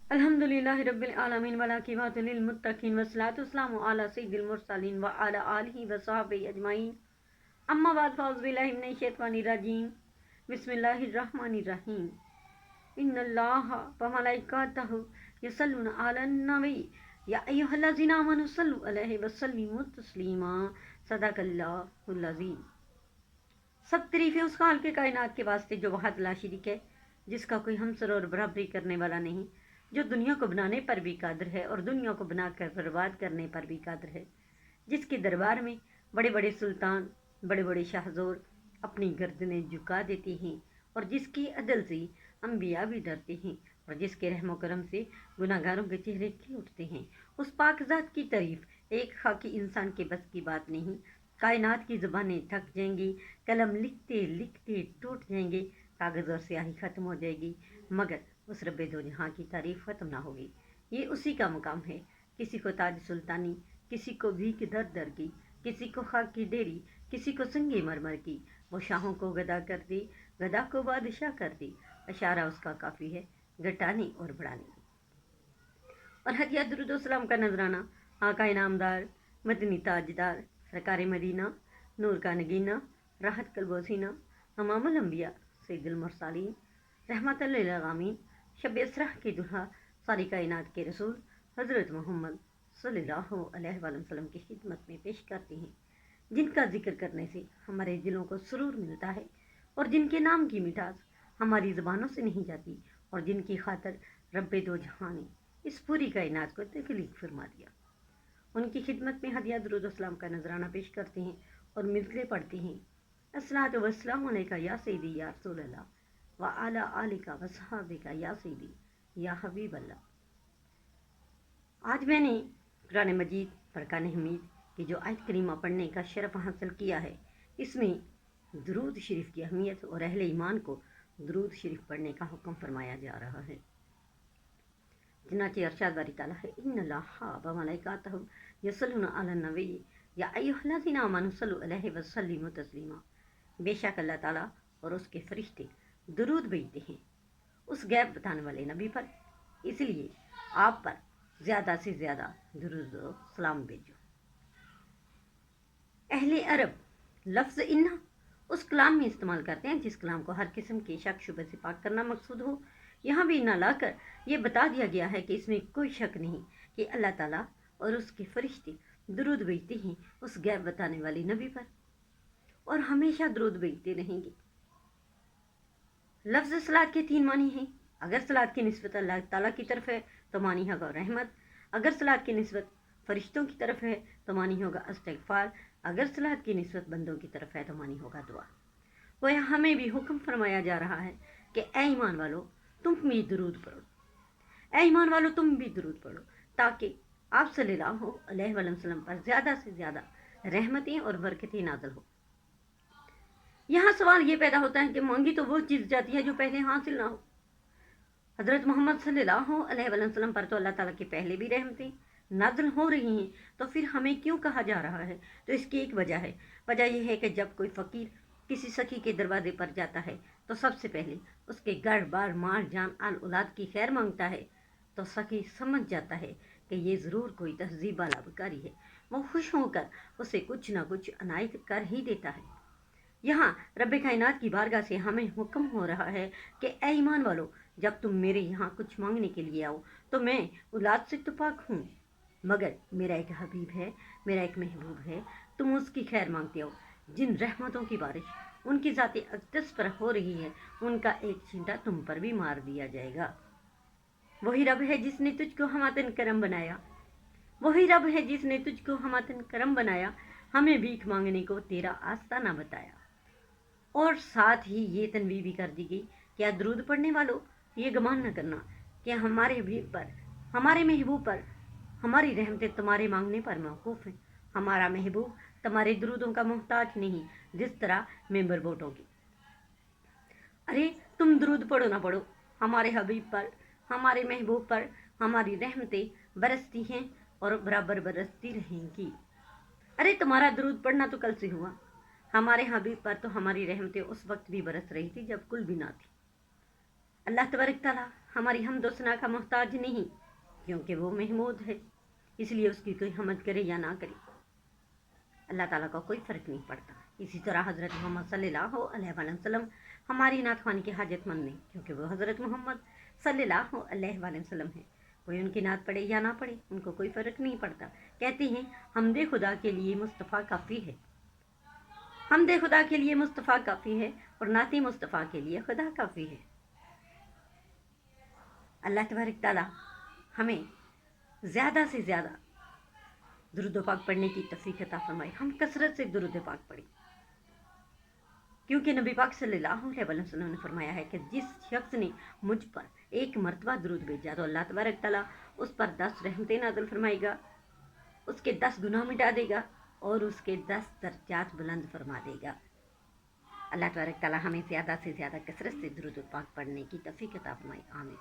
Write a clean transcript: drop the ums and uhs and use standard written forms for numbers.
अल्हम्दुलिल्लाहि रब्बिल आलमीन वलाकिबातु लिल मुत्तकीन वस्सलातु वस्सलामु अला सय्यिदिल मुरसलीन व अला आलिहि व सहाबिहि अजमाइन अम्मा बाद फ़ाउज़ु बिल्लाहि मिनश शैतानिर रजीम बिस्मिल्लाहिर रहमानिर रहीम इन्नल्लाहा व मलाइकातहु यसल्लूना अलन नबी या अय्युहल्लज़ीना आमनु सल्लु अलैहि व सल्लिमु तस्लीमा सदक़ल्लाहुल अज़ीम। सब तारीफ़ें उस खालिक़ के कायनात के वास्ते जो वहद ला शरीक है, जिसका कोई हमसर और बराबरी करने वाला नहीं, जो दुनिया को बनाने पर भी कादिर है और दुनिया को बनाकर बर्बाद करने पर भी कादिर है, जिसके दरबार में बड़े बड़े सुल्तान, बड़े बड़े शाहजोर अपनी गर्दनें झुका देते हैं और जिसकी अदल से अम्बिया भी डरते हैं और जिसके रहमो करम से गुनाहगारों के चेहरे खिल उठते हैं, उस पाक ज़ात की तारीफ एक खाकी इंसान के बस की बात नहीं। कायनात की ज़बानें थक जाएंगी, कलम लिखते लिखते टूट जाएंगे, कागज़ और स्याही ख़त्म हो जाएगी, मगर उस रब्बे दो जहाँ की तारीफ ख़त्म ना होगी। ये उसी का मुकाम है। किसी को ताज सुल्तानी, किसी को भीख दर दर की, किसी को खाक की डेरी, किसी को संगे मरमर की। वो शाहों को गदा कर दी, गदा को बादशाह कर दी। इशारा उसका काफ़ी है घटाने और बढ़ाने। और हदिया दुरूद व सलाम का नजराना आका इनामदार, मदनी ताजदार, सरकार मदीना, नूर का नगीना, राहत कल्बोसीना, इमामुल अंबिया, सैयदुल मुरसलीन, रहमतुल लिल आलमीन, शब इसराह की दुल्हा, सारी कायनात के रसूल हज़रत मोहम्मद सल्लल्लाहु अलैहि वसल्लम की खिदमत में पेश करते हैं, जिनका जिक्र करने से हमारे दिलों को सुरूर मिलता है और जिनके नाम की मिठास हमारी ज़बानों से नहीं जाती और जिनकी खातर रब्बे दो जहां ने इस पूरी कायनात को तख्लीक फरमा दिया। उनकी खिदमत में हदिया दुरूद व सलाम का नजराना पेश करते हैं और मिलते पढ़ते हैं। अस्सलातु वस्सलामु अलैका या सय्यदी या रसूल अल्लाह व अला आलिका व सहाबिका या सय्यदी या हबीब अल्लाह। आज मैंने कुरान मजीद फरकान हमीद की जो आयत करीमा पढ़ने का शरफ हासिल किया है, इसमें दुरूद शरीफ की अहमियत और अहले ईमान को दुरूद शरीफ पढ़ने का हुक्म फरमाया जा रहा है। चनाचे अरशाद बारी ताला है, इन्नल्लाहा व मलाइकातहु यसल्लूना अलन नबी या अय्युहल्लज़ीना आमनु सल्लु अलैहि व सल्लिमु तस्लीमा। बेशक अल्लाह ताला और उसके फरिश्ते दुरूद भेजते हैं उस गैब बताने वाले नबी पर, इसलिए आप पर ज़्यादा से ज़्यादा दुरूद व सलाम भेजो। अहले अरब लफ्ज़ इन्ना उस कलाम में इस्तेमाल करते हैं जिस कलाम को हर किस्म के शक शुबे से पाक करना मकसूद हो। यहाँ भी इन्ना लाकर ये बता दिया गया है कि इसमें कोई शक नहीं कि अल्लाह ताला और उसके फरिश्ते दुरूद भेजते हैं उस गैब बताने वाली नबी पर और हमेशा दुरूद भेजते रहेंगे। लफ्ज़ सलात के 3 मानी हैं। अगर सलात की निस्बत अल्लाह ताला की तरफ है तो मानी होगा रहमत, अगर सलात की निस्बत फरिश्तों की तरफ है तो मानी होगा इस्तिग़फ़ार, अगर सलात की निस्बत बंदों की तरफ है तो मानी होगा दुआ। वह हमें भी हुक्म फरमाया जा रहा है कि ऐ ईमान वालो तुम भी दुरूद पढ़ो, ऐ ईमान वालो तुम भी दुरूद पढ़ो, ताकि आप सल्लल्लाहु अलैहि वसल्लम पर ज़्यादा से ज़्यादा रहमतें और बरकतें नाज़िल हो। यहाँ सवाल ये पैदा होता है कि मांगी तो वो चीज़ जाती है जो पहले हासिल ना हो। हज़रत मोहम्मद सल्लल्लाहु अलैहि वसल्लम पर तो अल्लाह ताला की पहले भी रहमतें नाज़िल हो रही हैं, तो फिर हमें क्यों कहा जा रहा है? तो इसकी एक वजह है। वजह यह है कि जब कोई फ़कीर किसी सखी के दरवाजे पर जाता है तो सबसे पहले उसके घर बार माल जान आल औलाद की खैर मांगता है, तो सखी समझ जाता है कि ये ज़रूर कोई तहज़ीब वाला भिखारी है। वो खुश होकर उसे कुछ ना कुछ अनायत कर ही देता है। यहाँ रब्बे कायनात की बारगाह से हमें हुक्म हो रहा है कि ऐ ईमान वालो, जब तुम मेरे यहाँ कुछ मांगने के लिए आओ तो मैं औलाद से तो पाक हूँ, मगर मेरा एक हबीब है, मेरा एक महबूब है, तुम उसकी खैर मांगते हो। जिन रहमतों की बारिश उनकी ज़ाती अक़दस पर हो रही है, उनका एक छींटा तुम पर भी मार दिया जाएगा। वही रब है जिसने तुझको हमातन करम बनाया, वही रब है जिसने तुझको हमातन करम बनाया, हमें भीख मांगने को तेरा आस्ताना बताया। और साथ ही ये तनवीह भी कर दी गई, क्या दुरूद पढ़ने वालों ये गुमान न करना कि हमारे हबीब पर, हमारे महबूब पर हमारी रहमतें तुम्हारे मांगने पर मौकूफ़ हैं। हमारा महबूब तुम्हारे दुरूदों का मोहताज नहीं, जिस तरह मेंबर वोटों की। अरे तुम दुरूद पढ़ो ना पढ़ो, हमारे हबीब पर, हमारे महबूब पर हमारी रहमतें बरसती हैं और बराबर बरसती रहेंगी। अरे तुम्हारा दुरूद पढ़ना तो कल से हुआ, हमारे हबीब पर तो हमारी रहमतें उस वक्त भी बरस रही थी जब कुल भी ना थी। अल्लाह तबारक ताला हमारी हमद व सना का मोहताज नहीं, क्योंकि वो महमूद है, इसलिए उसकी कोई हमद करे या ना करे अल्लाह ताला का कोई फ़र्क नहीं पड़ता। इसी तरह हज़रत मोहम्मद सल्लल्लाहु अलैहि वसल्लम हमारी नात ख़वानी के हाजतमंद नहीं, क्योंकि वो हज़रत मोहम्मद सल्लल्लाहु अलैहि वसल्लम है। कोई उनकी नात पढ़े या ना पढ़े उनको कोई फ़र्क नहीं पड़ता। कहते हैं हमदे खुदा के लिए मुस्तफ़ा काफ़ी है, हमदे खुदा के लिए मुस्तफ़ा काफ़ी है और नाती मुस्तफ़ा के लिए खुदा काफ़ी है। अल्लाह तबारक ताला हमें ज़्यादा से ज़्यादा दुरूद पाक पढ़ने की तौफीक अता फरमाए। हम कसरत से दुरूद पाक पढ़ें, क्योंकि नबी पाक सल्लल्लाहु अलैहि वसल्लम ने फरमाया है कि जिस शख्स ने मुझ पर एक मरतबा दुरूद भेजा तो अल्लाह तबारक ताला उस पर 10 रहमतें नाज़िल फरमाएगा, उसके 10 गुनाह मिटा देगा और उसके 10 दर्जात बुलंद फरमा देगा। अल्लाह तबारक ताला हमें ज़्यादा से ज़्यादा कसरत से दुरूद पाक पढ़ने की तौफीक अता फरमाए। आमीन।